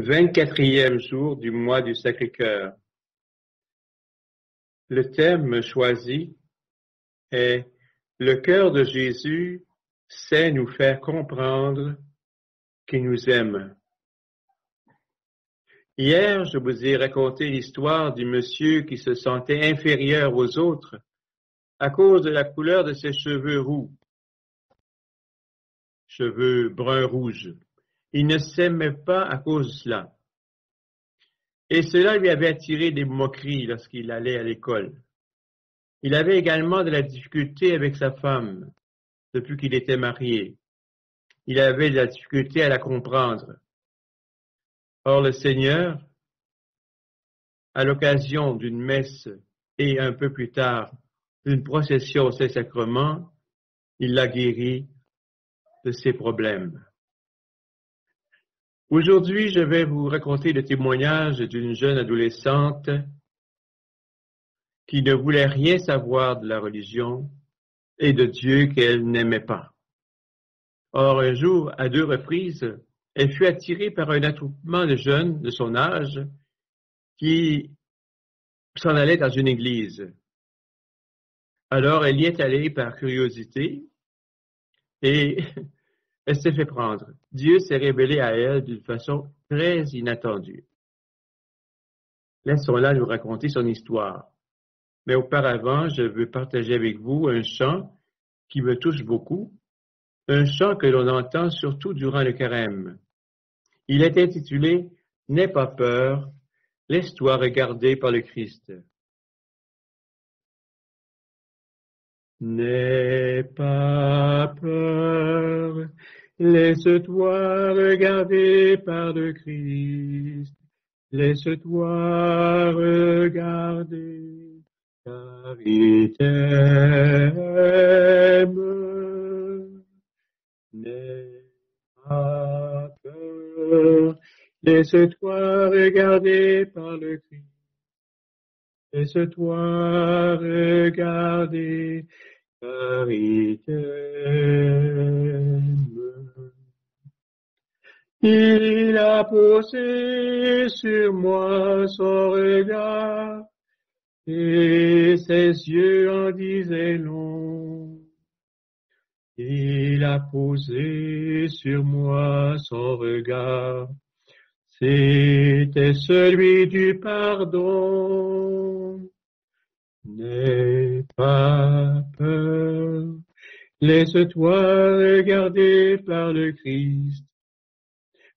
24e jour du mois du Sacré-Cœur. Le thème choisi est « Le cœur de Jésus sait nous faire comprendre qu'il nous aime ». Hier, je vous ai raconté l'histoire du monsieur qui se sentait inférieur aux autres à cause de la couleur de ses cheveux roux, cheveux brun-rouge. Il ne s'aimait pas à cause de cela. Et cela lui avait attiré des moqueries lorsqu'il allait à l'école. Il avait également de la difficulté avec sa femme depuis qu'il était marié. Il avait de la difficulté à la comprendre. Or, le Seigneur, à l'occasion d'une messe et un peu plus tard d'une procession au Saint-Sacrement, il l'a guéri de ses problèmes. Aujourd'hui, je vais vous raconter le témoignage d'une jeune adolescente qui ne voulait rien savoir de la religion et de Dieu qu'elle n'aimait pas. Or, un jour, à 2 reprises, elle fut attirée par un attroupement de jeunes de son âge qui s'en allaient dans une église. Alors, elle y est allée par curiosité et elle s'est fait prendre. Dieu s'est révélé à elle d'une façon très inattendue. Laissons-la nous raconter son histoire. Mais auparavant, je veux partager avec vous un chant qui me touche beaucoup, un chant que l'on entend surtout durant le carême. Il est intitulé « N'aie pas peur, laisse-toi regarder par le Christ ». N'aie pas peur, laisse-toi regarder par le Christ. Laisse-toi regarder, car il t'aime. N'aie pas peur, laisse-toi regarder par le Christ. Laisse-toi regarder, car il t'aime. Il a posé sur moi son regard, et ses yeux en disaient long. Il a posé sur moi son regard, c'était celui du pardon. N'aie pas peur, laisse-toi regarder par le Christ.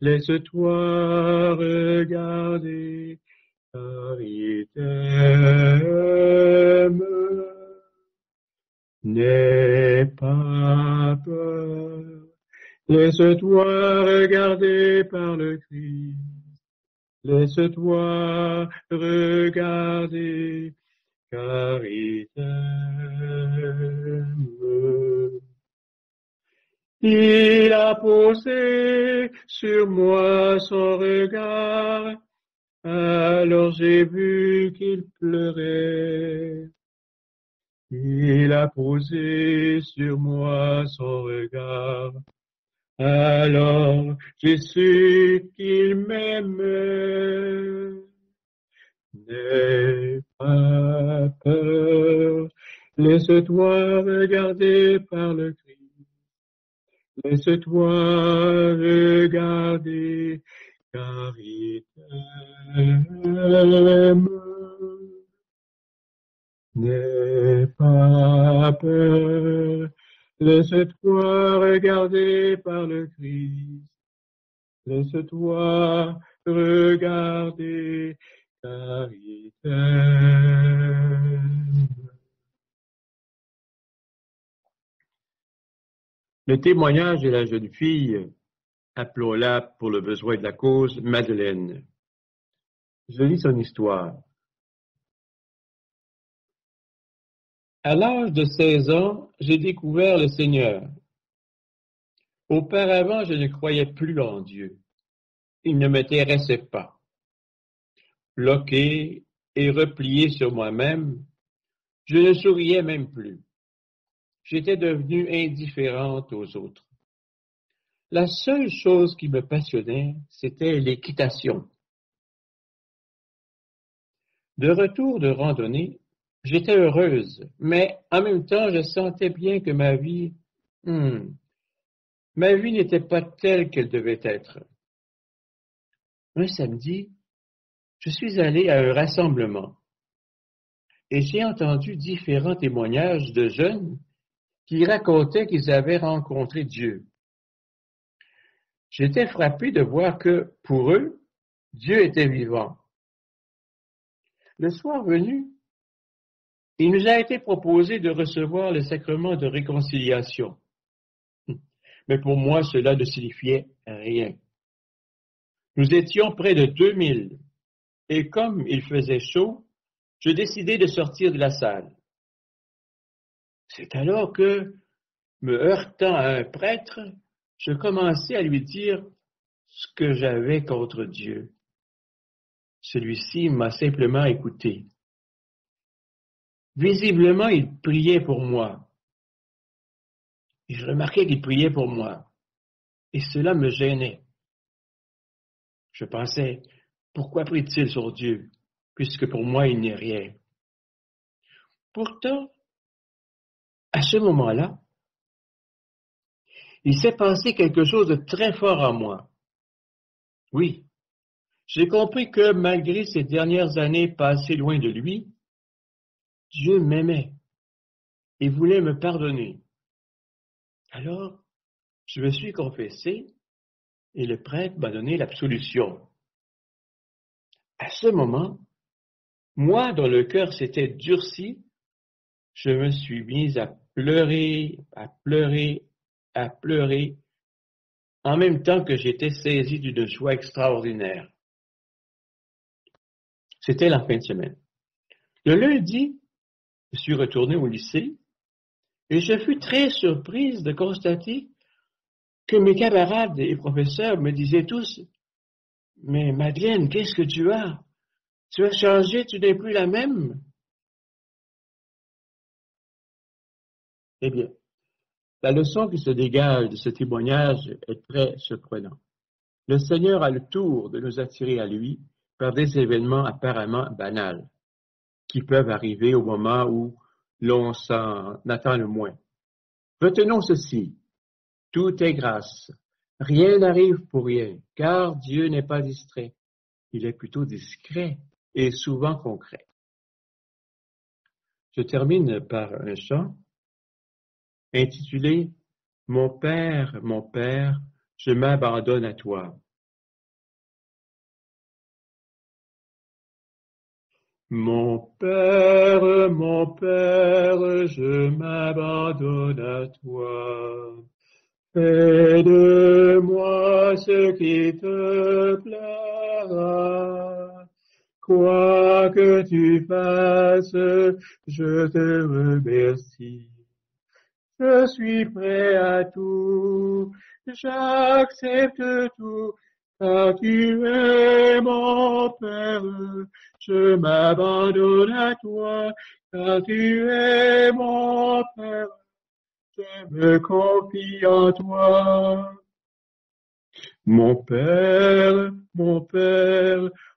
Laisse-toi regarder, car il t'aime. N'aie pas peur, laisse-toi regarder par le Christ. Laisse-toi regarder, car il t'aime. Il a posé sur moi son regard, alors j'ai vu qu'il pleurait. Il a posé sur moi son regard, alors j'ai su qu'il m'aimait. N'aie pas peur, laisse-toi regarder par le Christ. Laisse-toi regarder, car il t'aime. N'aie pas peur, laisse-toi regarder par le Christ. Laisse-toi regarder, car il t'aime. Le témoignage de la jeune fille, appelons-la pour le besoin de la cause, Madeleine. Je lis son histoire. À l'âge de 16 ans, j'ai découvert le Seigneur. Auparavant, je ne croyais plus en Dieu. Il ne m'intéressait pas. Bloqué et replié sur moi-même, je ne souriais même plus. J'étais devenue indifférente aux autres. La seule chose qui me passionnait, c'était l'équitation. De retour de randonnée, j'étais heureuse, mais en même temps, je sentais bien que ma vie n'était pas telle qu'elle devait être. Un samedi, je suis allé à un rassemblement et j'ai entendu différents témoignages de jeunes qui racontaient qu'ils avaient rencontré Dieu. J'étais frappé de voir que, pour eux, Dieu était vivant. Le soir venu, il nous a été proposé de recevoir le sacrement de réconciliation. Mais pour moi, cela ne signifiait rien. Nous étions près de 2000 et comme il faisait chaud, je décidai de sortir de la salle. C'est alors que, me heurtant à un prêtre, je commençai à lui dire ce que j'avais contre Dieu. Celui-ci m'a simplement écouté. Visiblement, il priait pour moi. Et je remarquais qu'il priait pour moi. Et cela me gênait. Je pensais, pourquoi prie-t-il sur Dieu, puisque pour moi il n'est rien? Pourtant, à ce moment-là, il s'est passé quelque chose de très fort en moi. Oui, j'ai compris que malgré ces dernières années passées loin de lui, Dieu m'aimait et voulait me pardonner. Alors, je me suis confessé et le prêtre m'a donné l'absolution. À ce moment, moi, dont le cœur s'était durci, je me suis mise à pleurer, à pleurer, à pleurer, en même temps que j'étais saisi d'une joie extraordinaire. C'était la fin de semaine. Le lundi, je suis retourné au lycée et je fus très surprise de constater que mes camarades et professeurs me disaient tous, « Mais Madeleine, qu'est-ce que tu as? Tu as changé, tu n'es plus la même. » Eh bien, la leçon qui se dégage de ce témoignage est très surprenante. Le Seigneur a le tour de nous attirer à lui par des événements apparemment banals, qui peuvent arriver au moment où l'on s'en attend le moins. Retenons ceci, tout est grâce. Rien n'arrive pour rien, car Dieu n'est pas distrait. Il est plutôt discret et souvent concret. Je termine par un chant intitulé « mon Père, je m'abandonne à toi ». Mon Père, je m'abandonne à toi. Fais de moi ce qui te plaira. Quoi que tu fasses, je te remercie. Je suis prêt à tout, j'accepte tout, car tu es mon Père. Je m'abandonne à toi, car tu es mon Père. Je me confie en toi. Mon Père,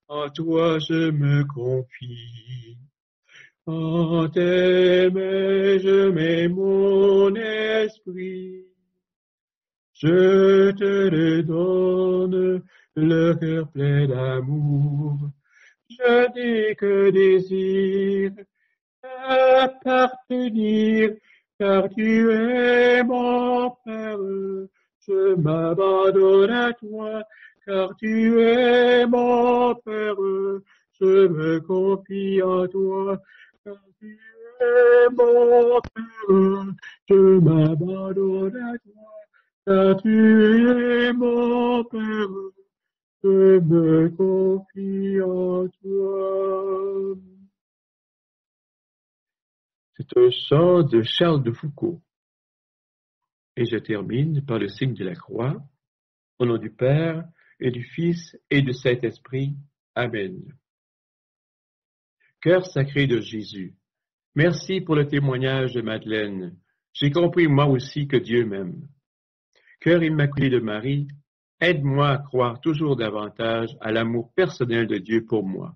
en toi je me confie. En tes mains je mets mon esprit. Je te le donne, le cœur plein d'amour. Je n'ai que désir appartenir, car tu es mon Père. Je m'abandonne à toi, car tu es mon Père. Je me confie en toi, car tu es mon Père. Je m'abandonne à toi, car tu es mon Père. Je me confie en toi. C'est un chant de Charles de Foucault. Et je termine par le signe de la croix, au nom du Père et du Fils et du Saint-Esprit. Amen. Cœur sacré de Jésus, merci pour le témoignage de Madeleine. J'ai compris moi aussi que Dieu m'aime. Cœur immaculé de Marie, aide-moi à croire toujours davantage à l'amour personnel de Dieu pour moi.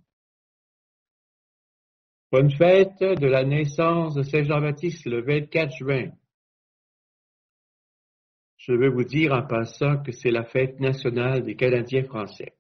Bonne fête de la naissance de Saint Jean-Baptiste le 24 juin. Je veux vous dire en passant que c'est la fête nationale des Canadiens français.